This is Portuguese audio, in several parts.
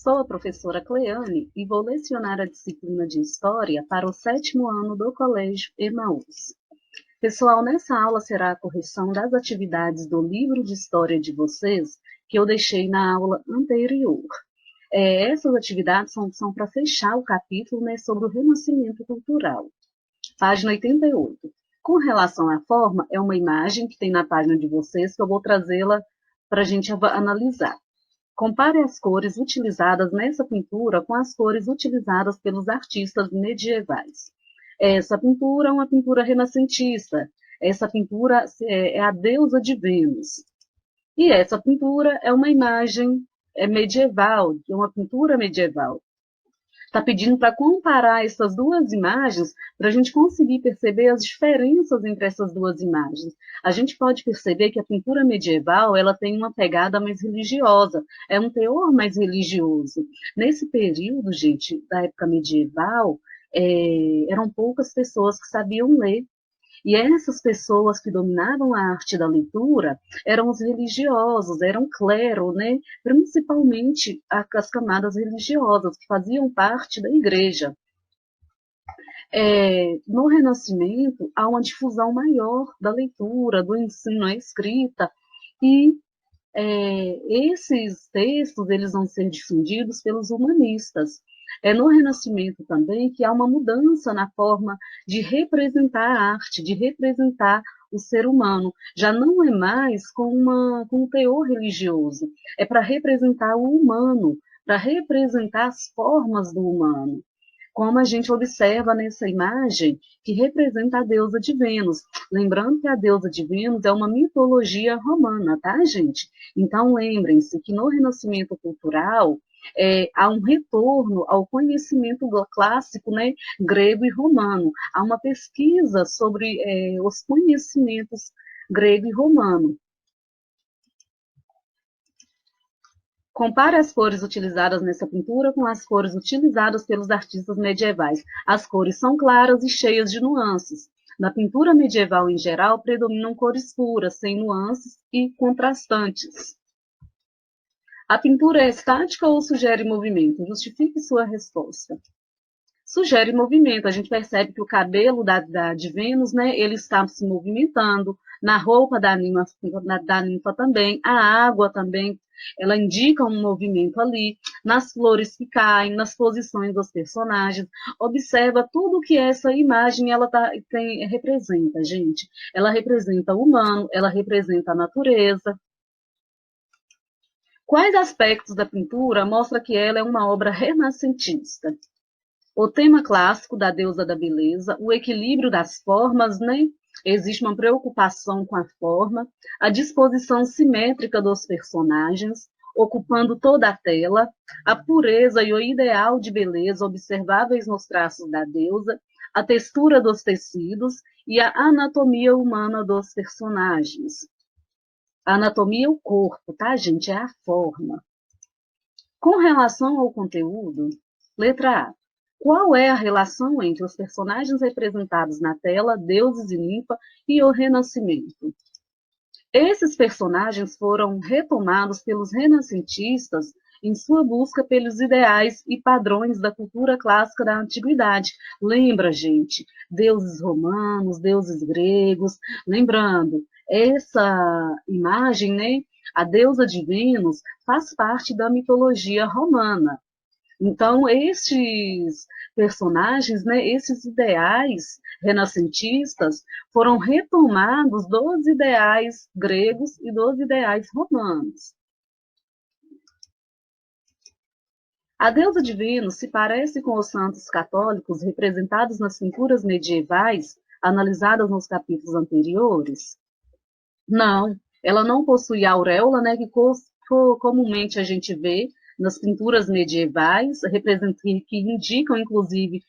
Sou a professora Cleane e vou lecionar a disciplina de História para o 7º ano do Colégio Emaús. Pessoal, nessa aula será a correção das atividades do livro de História de vocês, que eu deixei na aula anterior. Essas atividades são para fechar o capítulo, né, sobre o Renascimento Cultural. Página 88. Com relação à forma, é uma imagem que tem na página de vocês, que eu vou trazê-la para a gente analisar. Compare as cores utilizadas nessa pintura com as cores utilizadas pelos artistas medievais. Essa pintura é uma pintura renascentista. Essa pintura é a deusa de Vênus. E essa pintura é uma imagem medieval, é uma pintura medieval. Está pedindo para comparar essas duas imagens para a gente conseguir perceber as diferenças entre essas duas imagens. A gente pode perceber que a pintura medieval ela tem uma pegada mais religiosa, é um teor mais religioso. Nesse período, gente, da época medieval, eram poucas pessoas que sabiam ler. E essas pessoas que dominavam a arte da leitura eram os religiosos, eram o clero, né? Principalmente as camadas religiosas, que faziam parte da igreja. No Renascimento, há uma difusão maior da leitura, do ensino à escrita, e esses textos eles vão ser difundidos pelos humanistas. É no Renascimento também que há uma mudança na forma de representar a arte, de representar o ser humano. Já não é mais com um teor religioso, é para representar o humano, para representar as formas do humano. Como a gente observa nessa imagem que representa a deusa de Vênus. Lembrando que a deusa de Vênus é uma mitologia romana, tá, gente? Então, lembrem-se que no Renascimento Cultural há um retorno ao conhecimento clássico, né, grego e romano. Há uma pesquisa sobre os conhecimentos grego e romano. Compare as cores utilizadas nessa pintura com as cores utilizadas pelos artistas medievais. As cores são claras e cheias de nuances. Na pintura medieval em geral, predominam cores puras, sem nuances e contrastantes. A pintura é estática ou sugere movimento? Justifique sua resposta. Sugere movimento. A gente percebe que o cabelo de Vênus, né, ele está se movimentando. Na roupa da ninfa também. A água também, ela indica um movimento ali. Nas flores que caem, nas posições dos personagens. Observa tudo que essa imagem ela representa, gente. Ela representa o humano, ela representa a natureza. Quais aspectos da pintura mostram que ela é uma obra renascentista? O tema clássico da deusa da beleza, o equilíbrio das formas, né? Existe uma preocupação com a forma, a disposição simétrica dos personagens, ocupando toda a tela, a pureza e o ideal de beleza observáveis nos traços da deusa, a textura dos tecidos e a anatomia humana dos personagens. A anatomia é o corpo, tá, gente? É a forma. Com relação ao conteúdo, letra A. Qual é a relação entre os personagens representados na tela, deuses e ninfa, e o Renascimento? Esses personagens foram retomados pelos renascentistas em sua busca pelos ideais e padrões da cultura clássica da antiguidade. Lembra, gente, deuses romanos, deuses gregos. Lembrando, essa imagem, né, a deusa de Vênus, faz parte da mitologia romana. Então, estes personagens, né, esses ideais renascentistas foram retomados dos ideais gregos e dos ideais romanos. A deusa de Vênus se parece com os santos católicos representados nas pinturas medievais, analisadas nos capítulos anteriores? Não, ela não possui auréola, né, que comumente a gente vê nas pinturas medievais, que indicam, inclusive,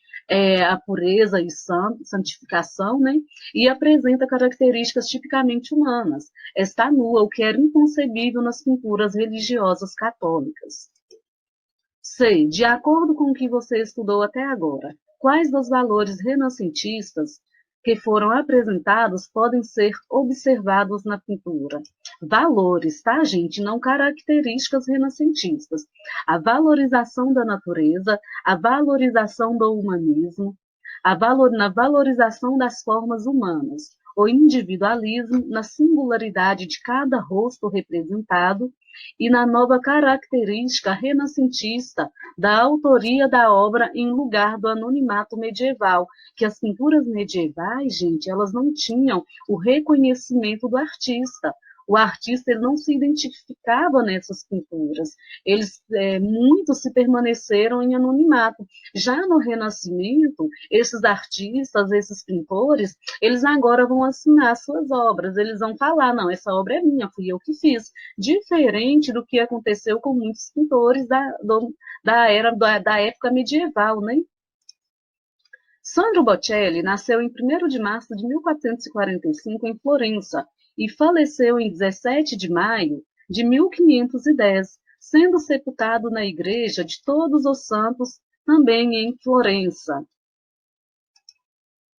a pureza e santificação, né? E apresenta características tipicamente humanas. Está nua, o que era inconcebível nas pinturas religiosas católicas. C. De acordo com o que você estudou até agora, quais dos valores renascentistas que foram apresentados podem ser observados na pintura? Valores, tá, gente? Não características renascentistas. A valorização da natureza, a valorização do humanismo, na valorização das formas humanas, o individualismo na singularidade de cada rosto representado e na nova característica renascentista da autoria da obra em lugar do anonimato medieval, que as pinturas medievais, gente, elas não tinham o reconhecimento do artista. O artista ele não se identificava nessas pinturas. Eles muitos se permaneceram em anonimato. Já no Renascimento, esses artistas, esses pintores, eles agora vão assinar suas obras. Eles vão falar, não, essa obra é minha, fui eu que fiz. Diferente do que aconteceu com muitos pintores da época medieval, né? Sandro Botticelli nasceu em 1º de março de 1445 em Florença e faleceu em 17 de maio de 1510, sendo sepultado na Igreja de Todos os Santos, também em Florença.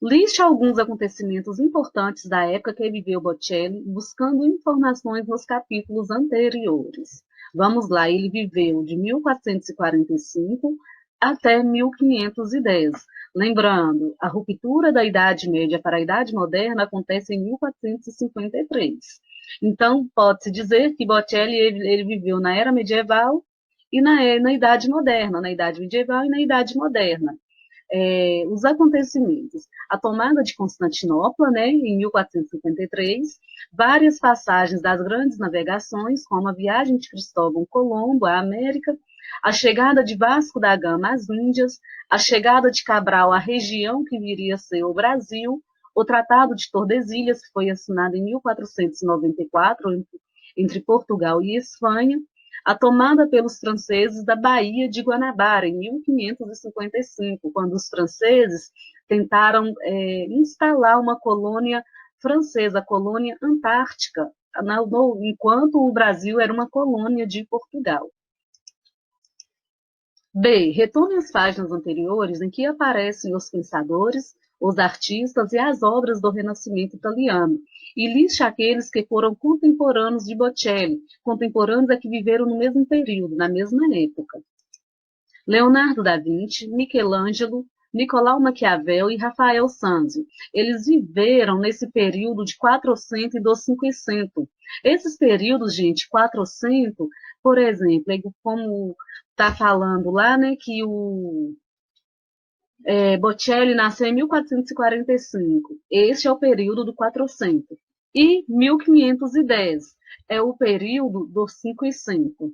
Liste alguns acontecimentos importantes da época que viveu Botticelli, buscando informações nos capítulos anteriores. Vamos lá, ele viveu de 1445 até 1510. Lembrando, a ruptura da Idade Média para a Idade Moderna acontece em 1453. Então, pode-se dizer que Botticelli ele viveu na Era Medieval e na Idade Moderna, na Idade Medieval e na Idade Moderna. Os acontecimentos. A tomada de Constantinopla, né, em 1453, várias passagens das grandes navegações, como a viagem de Cristóvão Colombo à América, a chegada de Vasco da Gama às Índias, a chegada de Cabral à região que viria a ser o Brasil, o Tratado de Tordesilhas, que foi assinado em 1494 entre Portugal e Espanha, a tomada pelos franceses da Baía de Guanabara, em 1555, quando os franceses tentaram instalar uma colônia francesa, a colônia antártica, enquanto o Brasil era uma colônia de Portugal. B. Retome as páginas anteriores em que aparecem os pensadores, os artistas e as obras do Renascimento italiano, e liste aqueles que foram contemporâneos de Botticelli, contemporâneos a que viveram no mesmo período, na mesma época. Leonardo da Vinci, Michelangelo, Nicolau Maquiavel e Rafael Sanzio. Eles viveram nesse período de 400 e dos 500. Esses períodos, gente, 400, por exemplo, como está falando lá, né, que o Botticelli nasceu em 1445. Este é o período do 400. E 1510 é o período dos 500.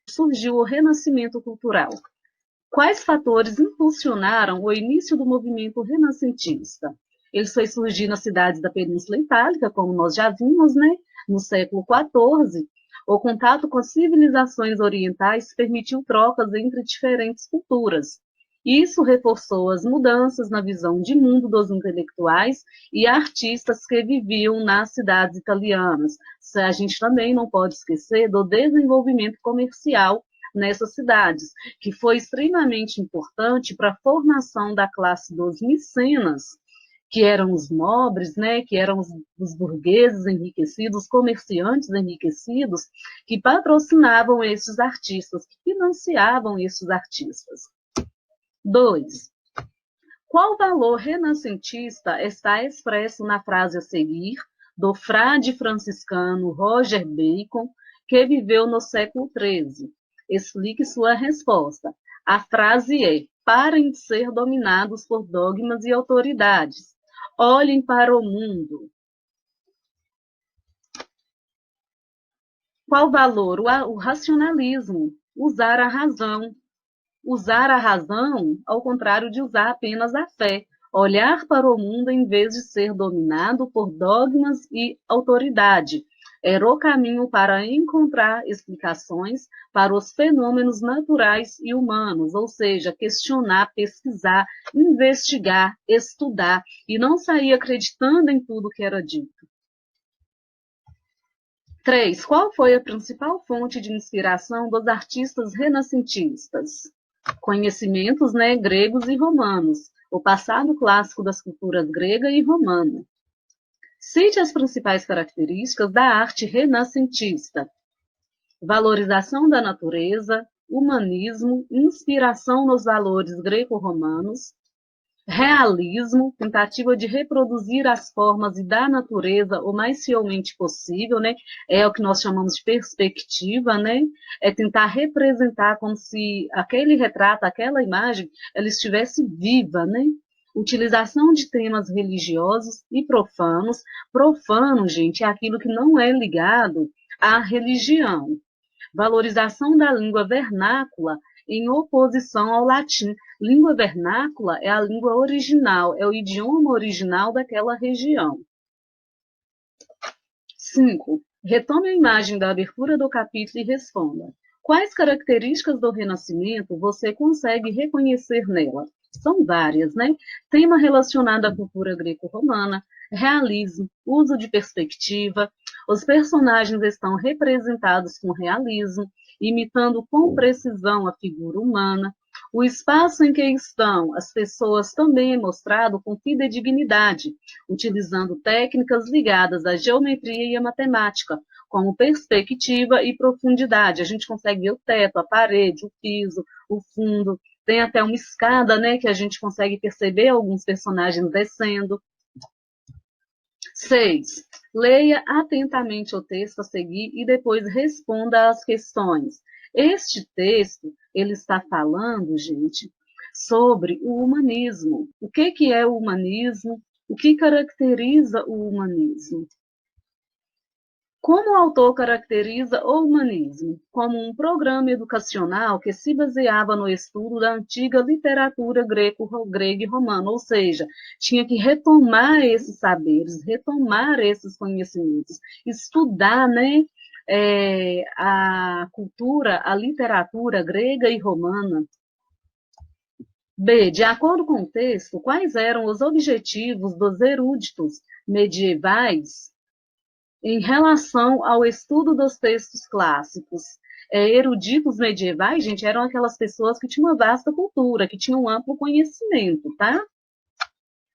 Surgiu o Renascimento Cultural. Quais fatores impulsionaram o início do movimento renascentista? Ele foi surgir nas cidades da Península Itálica, como nós já vimos, né, no século XIV. O contato com as civilizações orientais permitiu trocas entre diferentes culturas. Isso reforçou as mudanças na visão de mundo dos intelectuais e artistas que viviam nas cidades italianas. A gente também não pode esquecer do desenvolvimento comercial nessas cidades, que foi extremamente importante para a formação da classe dos mecenas, que eram os nobres, né, que eram os burgueses enriquecidos, os comerciantes enriquecidos, que patrocinavam esses artistas, que financiavam esses artistas. 2. Qual valor renascentista está expresso na frase a seguir do frade franciscano Roger Bacon, que viveu no século XIII? Explique sua resposta. A frase é: parem de ser dominados por dogmas e autoridades. Olhem para o mundo. Qual valor? O racionalismo. Usar a razão. Usar a razão ao contrário de usar apenas a fé. Olhar para o mundo em vez de ser dominado por dogmas e autoridade. Era o caminho para encontrar explicações para os fenômenos naturais e humanos, ou seja, questionar, pesquisar, investigar, estudar, e não sair acreditando em tudo que era dito. 3. Qual foi a principal fonte de inspiração dos artistas renascentistas? Conhecimentos, né, gregos e romanos. o passado clássico das culturas grega e romana. Cite as principais características da arte renascentista: valorização da natureza, humanismo, inspiração nos valores greco-romanos, realismo, tentativa de reproduzir as formas da natureza o mais fielmente possível, né? É o que nós chamamos de perspectiva, né? É tentar representar como se aquele retrato, aquela imagem, ela estivesse viva, né? Utilização de temas religiosos e profanos. Profano, gente, é aquilo que não é ligado à religião. Valorização da língua vernácula em oposição ao latim. Língua vernácula é a língua original, é o idioma original daquela região. 5. Retome a imagem da abertura do capítulo e responda: quais características do Renascimento você consegue reconhecer nela? São várias, né? Tema relacionado à cultura greco-romana, realismo, uso de perspectiva, os personagens estão representados com realismo, imitando com precisão a figura humana. O espaço em que estão as pessoas também é mostrado com fidedignidade, utilizando técnicas ligadas à geometria e à matemática, como perspectiva e profundidade. A gente consegue ver o teto, a parede, o piso, o fundo. Tem até uma escada, né, que a gente consegue perceber alguns personagens descendo. 6. Leia atentamente o texto a seguir e depois responda às questões. Este texto, ele está falando, gente, sobre o humanismo. O que é o humanismo? O que caracteriza o humanismo? Como o autor caracteriza o humanismo? Como um programa educacional que se baseava no estudo da antiga literatura grega e romana, ou seja, tinha que retomar esses saberes, retomar esses conhecimentos, estudar, né, a cultura, a literatura grega e romana. B. De acordo com o texto, quais eram os objetivos dos eruditos medievais em relação ao estudo dos textos clássicos? Eruditos medievais, gente, eram aquelas pessoas que tinham uma vasta cultura, que tinham um amplo conhecimento, tá?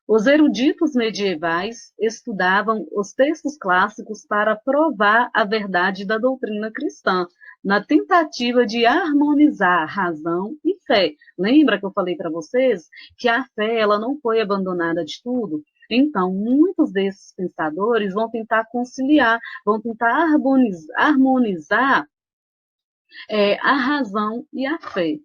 Os eruditos medievais estudavam os textos clássicos para provar a verdade da doutrina cristã, na tentativa de harmonizar razão e fé. Lembra que eu falei para vocês que a fé ela não foi abandonada de tudo? Então, muitos desses pensadores vão tentar conciliar, vão tentar harmonizar a razão e a fé.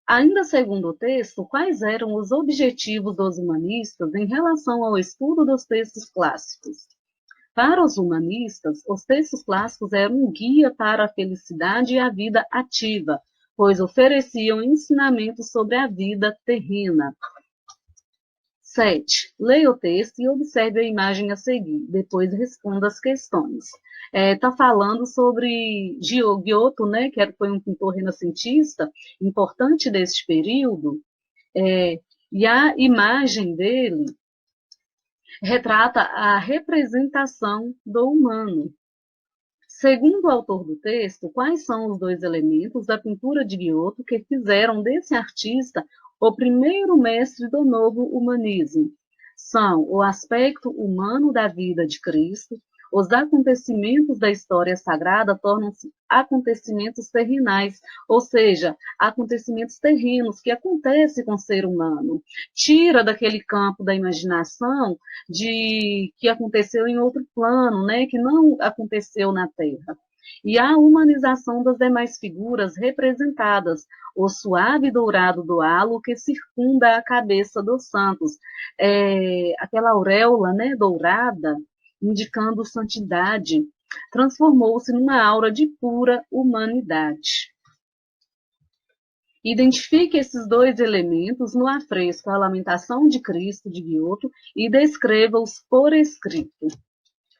Ainda segundo o texto, quais eram os objetivos dos humanistas em relação ao estudo dos textos clássicos? Para os humanistas, os textos clássicos eram um guia para a felicidade e a vida ativa, pois ofereciam ensinamentos sobre a vida terrena. 7. Leia o texto e observe a imagem a seguir, depois responda as questões. Está falando sobre Giotto, né, que foi um pintor renascentista importante deste período, e a imagem dele retrata a representação do humano. Segundo o autor do texto, quais são os dois elementos da pintura de Giotto que fizeram desse artista o primeiro mestre do novo humanismo? São o aspecto humano da vida de Cristo. Os acontecimentos da história sagrada tornam-se acontecimentos terrenais, ou seja, acontecimentos terrenos que acontecem com o ser humano. Tira daquele campo da imaginação de que aconteceu em outro plano, né, que não aconteceu na Terra. E a humanização das demais figuras representadas, o suave dourado do halo que circunda a cabeça dos santos, aquela auréola, né, dourada, indicando santidade, transformou-se numa aura de pura humanidade. Identifique esses dois elementos no afresco A Lamentação de Cristo, de Giotto, e descreva-os por escrito.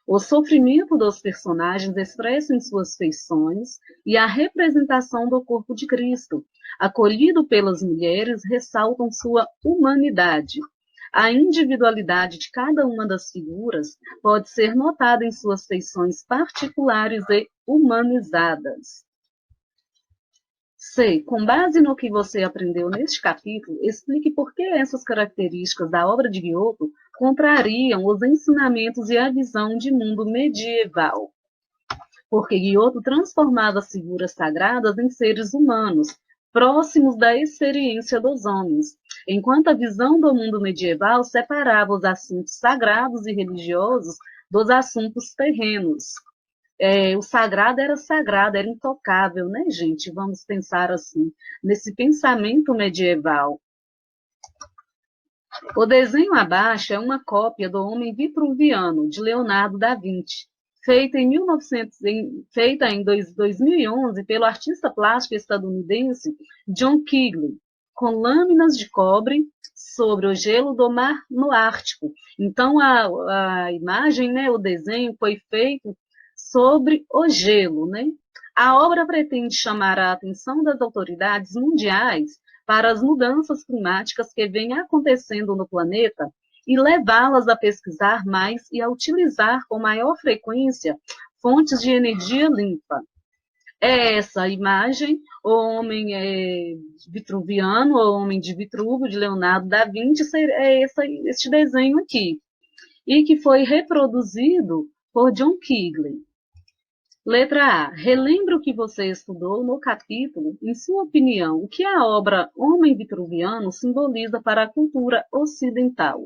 O sofrimento dos personagens expresso em suas feições e a representação do corpo de Cristo, acolhido pelas mulheres, ressaltam sua humanidade. A individualidade de cada uma das figuras pode ser notada em suas feições particulares e humanizadas. C. Com base no que você aprendeu neste capítulo, explique por que essas características da obra de Giotto contrariam os ensinamentos e a visão de mundo medieval. Porque Giotto transformava as figuras sagradas em seres humanos, próximos da experiência dos homens, enquanto a visão do mundo medieval separava os assuntos sagrados e religiosos dos assuntos terrenos. O sagrado, era intocável, né, gente? Vamos pensar assim, nesse pensamento medieval. O desenho abaixo é uma cópia do Homem Vitruviano, de Leonardo da Vinci, feita em 2011 pelo artista plástico estadunidense John Keegley, com lâminas de cobre sobre o gelo do mar no Ártico. Então, a imagem, né, o desenho foi feito sobre o gelo, né? A obra pretende chamar a atenção das autoridades mundiais para as mudanças climáticas que vêm acontecendo no planeta e levá-las a pesquisar mais e a utilizar com maior frequência fontes de energia limpa. É essa imagem, o homem vitruviano, o homem de Vitruvio, de Leonardo da Vinci, é este desenho aqui, e que foi reproduzido por John Keegley. Letra A. Relembre o que você estudou no capítulo. Em sua opinião, o que a obra Homem Vitruviano simboliza para a cultura ocidental?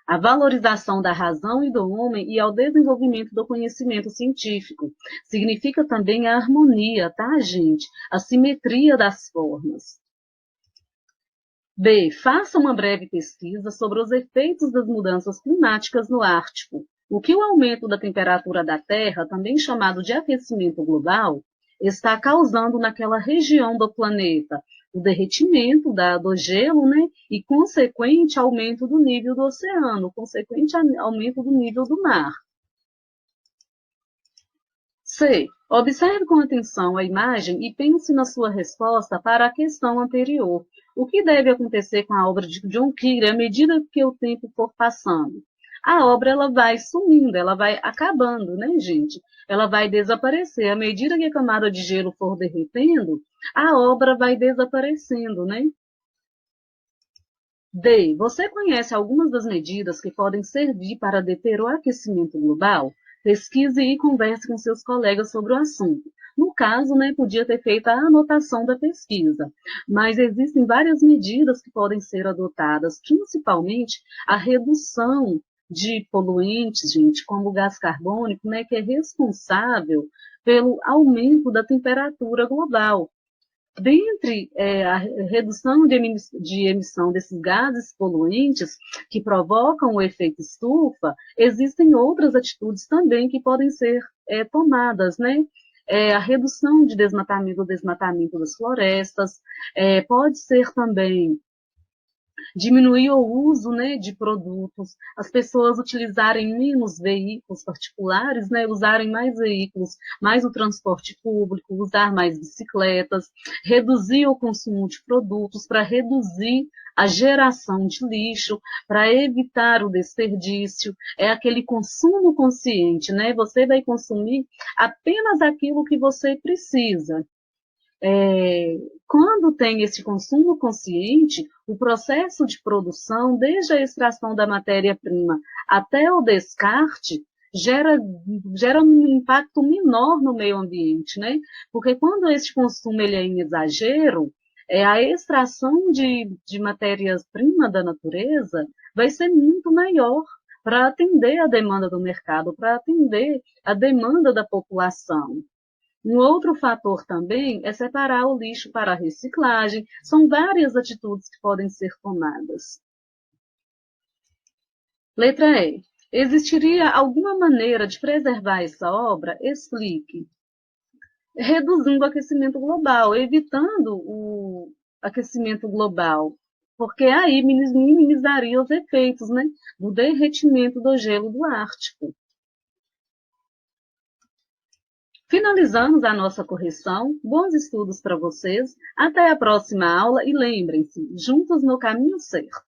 A valorização da razão e do homem e ao desenvolvimento do conhecimento científico. Significa também a harmonia, tá, gente? A simetria das formas. B. Faça uma breve pesquisa sobre os efeitos das mudanças climáticas no Ártico. O que o aumento da temperatura da Terra, também chamado de aquecimento global, está causando naquela região do planeta? O derretimento do gelo, né? E consequente aumento do nível do oceano, consequente aumento do nível do mar. C. Observe com atenção a imagem e pense na sua resposta para a questão anterior. O que deve acontecer com a obra de John Keegley à medida que o tempo for passando? A obra ela vai sumindo, ela vai acabando, né, gente? Ela vai desaparecer. À medida que a camada de gelo for derretendo, a obra vai desaparecendo, né? D. Você conhece algumas das medidas que podem servir para deter o aquecimento global? Pesquise e converse com seus colegas sobre o assunto. No caso, né, podia ter feito a anotação da pesquisa, mas existem várias medidas que podem ser adotadas, principalmente a redução de poluentes, gente, como o gás carbônico, né, que é responsável pelo aumento da temperatura global. Dentre a redução de emissão desses gases poluentes que provocam o efeito estufa, existem outras atitudes também que podem ser tomadas, né? A redução de desmatamento, o desmatamento das florestas, pode ser também diminuir o uso, né, de produtos, as pessoas utilizarem menos veículos particulares, né, usarem mais veículos, mais o transporte público, usar mais bicicletas, reduzir o consumo de produtos para reduzir a geração de lixo, para evitar o desperdício, é aquele consumo consciente, né? Você vai consumir apenas aquilo que você precisa. Quando tem esse consumo consciente, o processo de produção, desde a extração da matéria-prima até o descarte, gera um impacto menor no meio ambiente, né? Porque quando esse consumo ele é em exagero, a extração de matérias-primas da natureza vai ser muito maior para atender a demanda do mercado, para atender a demanda da população. Um outro fator também é separar o lixo para a reciclagem. São várias atitudes que podem ser tomadas. Letra E. Existiria alguma maneira de preservar essa obra? Explique. Reduzindo o aquecimento global, evitando o aquecimento global, porque aí minimizaria os efeitos, né, do derretimento do gelo do Ártico. Finalizamos a nossa correção. Bons estudos para vocês. Até a próxima aula e lembrem-se, juntos no caminho certo.